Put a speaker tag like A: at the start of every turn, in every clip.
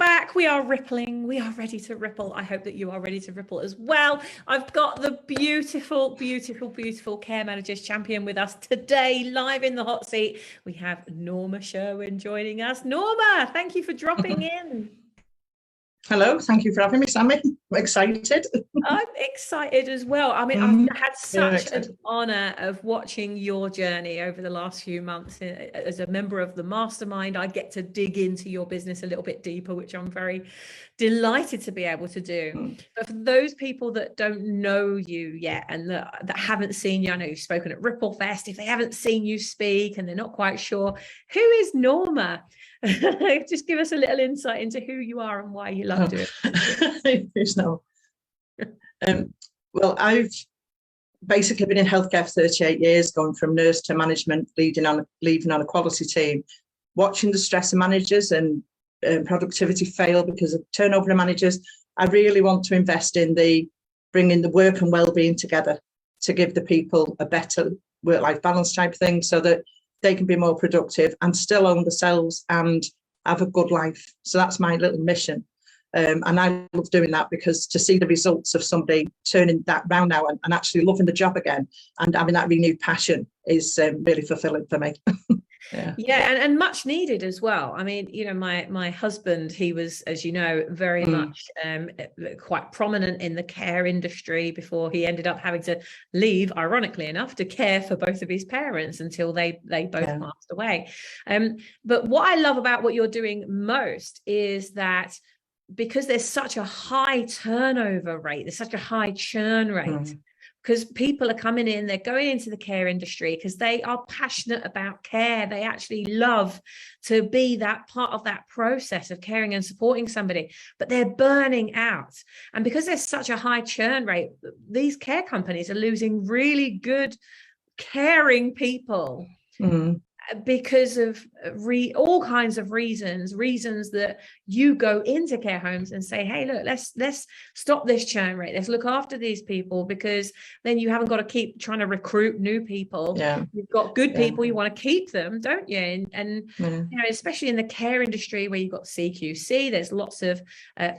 A: back. We are rippling. We are ready to ripple. I hope that you are ready to ripple as well. I've got the beautiful, beautiful, beautiful Care Managers Champion with us today, live in the hot seat. We have Norma Sherwin joining us. Norma, thank you for dropping in.
B: Hello, thank you for having me, Sammy. I'm excited.
A: I'm excited as well. I mean, I've had such an honor of watching your journey over the last few months. As a member of the mastermind, I get to dig into your business a little bit deeper, which I'm very delighted to be able to do. But for those people that don't know you yet and that haven't seen you, I know you've spoken at Ripple Fest. If they haven't seen you speak and they're not quite sure, who is Norma? Just give us a little insight into who you are and why you love doing it.
B: Well, I've basically been in healthcare for 38 years, going from nurse to management, leading on a quality team, watching the stress of managers and productivity fail because of turnover of managers. I really want to invest in bringing the work and well-being together to give the people a better work-life balance type thing, so that they can be more productive and still own themselves and have a good life. So that's my little mission. And I love doing that, because to see the results of somebody turning that round now and actually loving the job again and having that renewed passion is really fulfilling for me.
A: Yeah, and much needed as well. I mean, you know, my husband, he was, as you know, very much quite prominent in the care industry before he ended up having to leave, ironically enough, to care for both of his parents until they both passed away. But what I love about what you're doing most is that because there's such a high turnover rate, there's such a high churn rate, because people are coming in, they're going into the care industry because they are passionate about care. They actually love to be that part of that process of caring and supporting somebody, but they're burning out. And because there's such a high churn rate, these care companies are losing really good, caring people. Because of all kinds of reasons that you go into care homes and say, hey, look, let's stop this churn rate. Let's look after these people, because then you haven't got to keep trying to recruit new people. You've got good people, you want to keep them, don't you? And you know, especially in the care industry where you've got CQC, there's lots of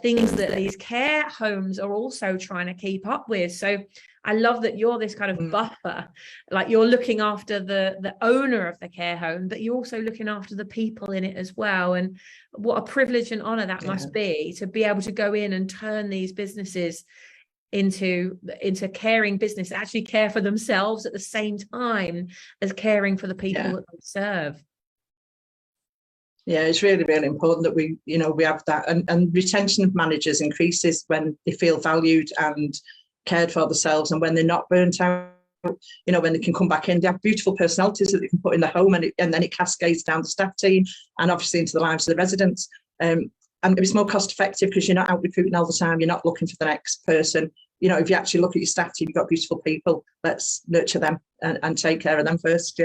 A: things that these care homes are also trying to keep up with. So I love that you're this kind of buffer, like you're looking after the owner of the care home, but you're also looking after the people in it as well. And what a privilege and honor that must be, to be able to go in and turn these businesses into caring business, actually care for themselves at the same time as caring for the people that they serve.
B: Yeah, it's really, really important that we have that, and retention of managers increases when they feel valued and cared for themselves, and when they're not burnt out, you know, when they can come back in, they have beautiful personalities that they can put in the home, and then it cascades down the staff team and obviously into the lives of the residents. And it's more cost effective because you're not out recruiting all the time, you're not looking for the next person. You know, if you actually look at your staff team, you've got beautiful people, let's nurture them and take care of them first.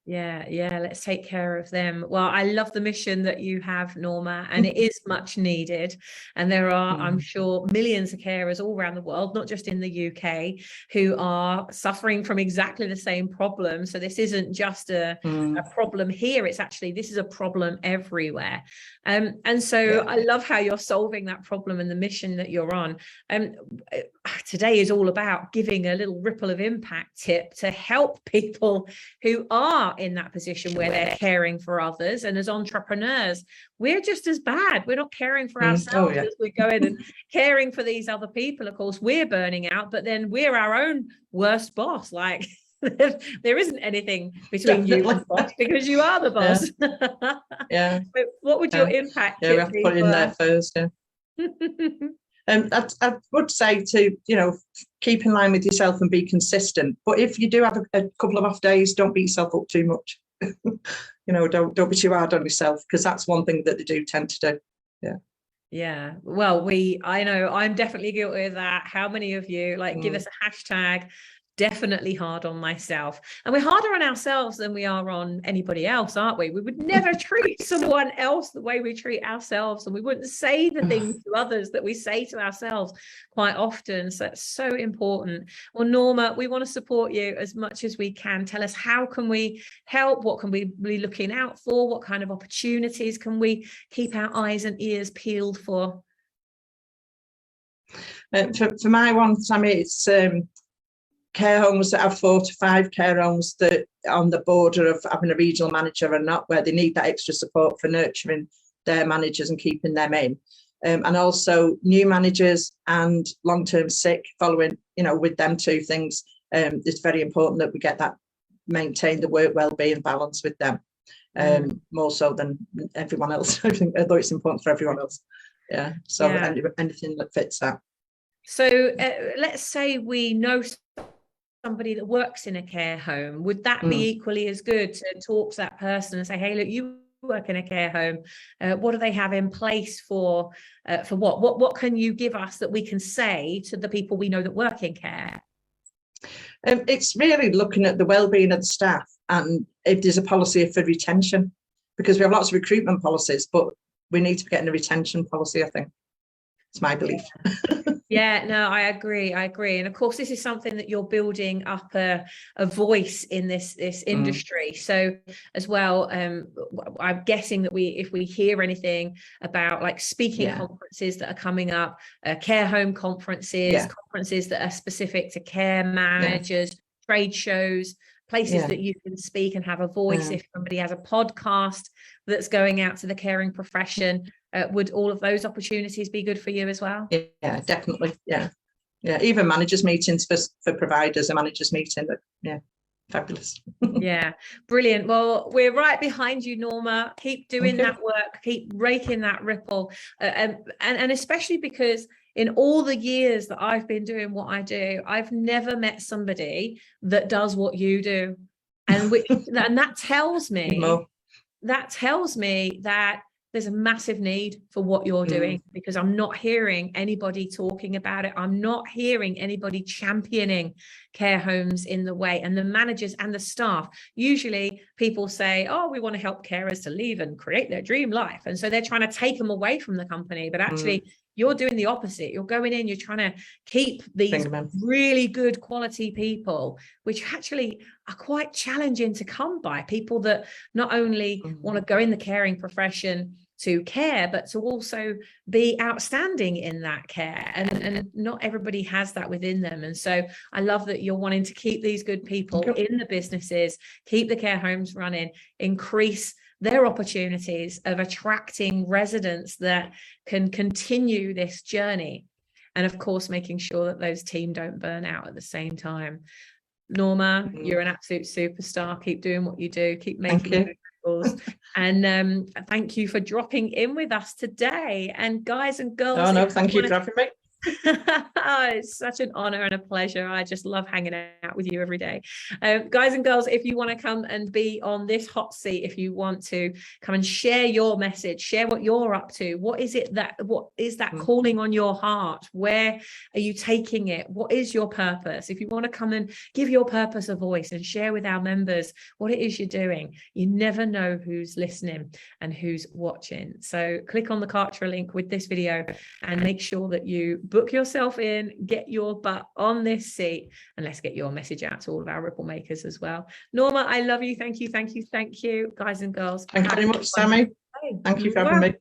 A: Yeah, let's take care of them. Well, I love the mission that you have, Norma, and it is much needed. And there are, I'm sure, millions of carers all around the world, not just in the UK, who are suffering from exactly the same problem. So this isn't just a problem here. It's actually, this is a problem everywhere. And so I love how you're solving that problem and the mission that you're on. Today is all about giving a little ripple of impact tip to help people who are in that position where they're caring for others. And as entrepreneurs, we're just as bad. We're not caring for ourselves as we're going and caring for these other people. Of course, we're burning out, but then we're our own worst boss. Like there isn't anything between you and the boss, because you are the boss. So what would your impact
B: we have to put it in there first. I would say to, you know, keep in line with yourself and be consistent. But if you do have a couple of off days, don't beat yourself up too much. You know, don't be too hard on yourself, because that's one thing that they do tend to do.
A: Yeah. Well, I know I'm definitely guilty of that. How many of you, like, give us a hashtag definitely hard on myself. And we're harder on ourselves than we are on anybody else, aren't we? We would never treat someone else the way we treat ourselves, and we wouldn't say the things to others that we say to ourselves quite often. So it's so important. Well, Norma, we want to support you as much as we can. Tell us, how can we help? What can we be looking out for? What kind of opportunities can we keep our eyes and ears peeled for?
B: For my one, Sammy, it's care homes that have 4 to 5 care homes that are on the border of having a regional manager or not, where they need that extra support for nurturing their managers and keeping them in. And also new managers and long-term sick, following, with them two things. It's very important that we get that, maintain the work well-being balance with them, more so than everyone else. I think, although it's important for everyone else. Yeah. So anything that fits that.
A: So let's say we know somebody that works in a care home. Would that be equally as good to talk to that person and say, hey, look, you work in a care home. What do they have in place for what can you give us that we can say to the people we know that work in care?
B: It's really looking at the well-being of the staff, and if there's a policy for retention, because we have lots of recruitment policies, but we need to be getting a retention policy, I think. It's my belief.
A: Yeah, no, I agree. And of course, this is something that you're building up a voice in this industry. So as well, I'm guessing that if we hear anything about like speaking conferences that are coming up, care home conferences, conferences that are specific to care managers, trade shows, places that you can speak and have a voice. If somebody has a podcast that's going out to the caring profession, would all of those opportunities be good for you as well?
B: Yeah, definitely. Yeah. Even managers meetings for providers, a managers meeting. Fabulous.
A: Yeah, brilliant. Well, we're right behind you, Norma. Keep doing that work. Keep raking that ripple, and especially because in all the years that I've been doing what I do, I've never met somebody that does what you do, and that tells me that there's a massive need for what you're doing, because I'm not hearing anybody talking about it. I'm not hearing anybody championing care homes in the way, and the managers and the staff. Usually people say, oh, we want to help carers to leave and create their dream life. And so they're trying to take them away from the company. But actually, you're doing the opposite. You're going in, you're trying to keep these really good quality people, which actually are quite challenging to come by. People that not only want to go in the caring profession to care, but to also be outstanding in that care. And not everybody has that within them. And so I love that you're wanting to keep these good people in the businesses, keep the care homes running, increase their opportunities of attracting residents that can continue this journey. And of course, making sure that those team don't burn out at the same time. Norma, you're an absolute superstar. Keep doing what you do. Keep making miracles. And thank you for dropping in with us today. And guys and girls.
B: Oh, no, thank you for having me.
A: It's such an honor and a pleasure. I just love hanging out with you every day. Guys and girls, if you want to come and be on this hot seat, if you want to come and share your message, share what you're up to, what is that calling on your heart? Where are you taking it? What is your purpose? If you want to come and give your purpose a voice and share with our members what it is you're doing, you never know who's listening and who's watching. So click on the Kartra link with this video and make sure that you book yourself in, get your butt on this seat, and let's get your message out to all of our ripple makers as well. Norma, I love you. Thank you, guys and girls.
B: Thank you very much, Sammy. Thank you for having me.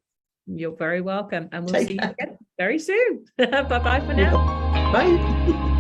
A: You're very welcome, and we'll see you again very soon. Bye-bye for now.
B: Bye.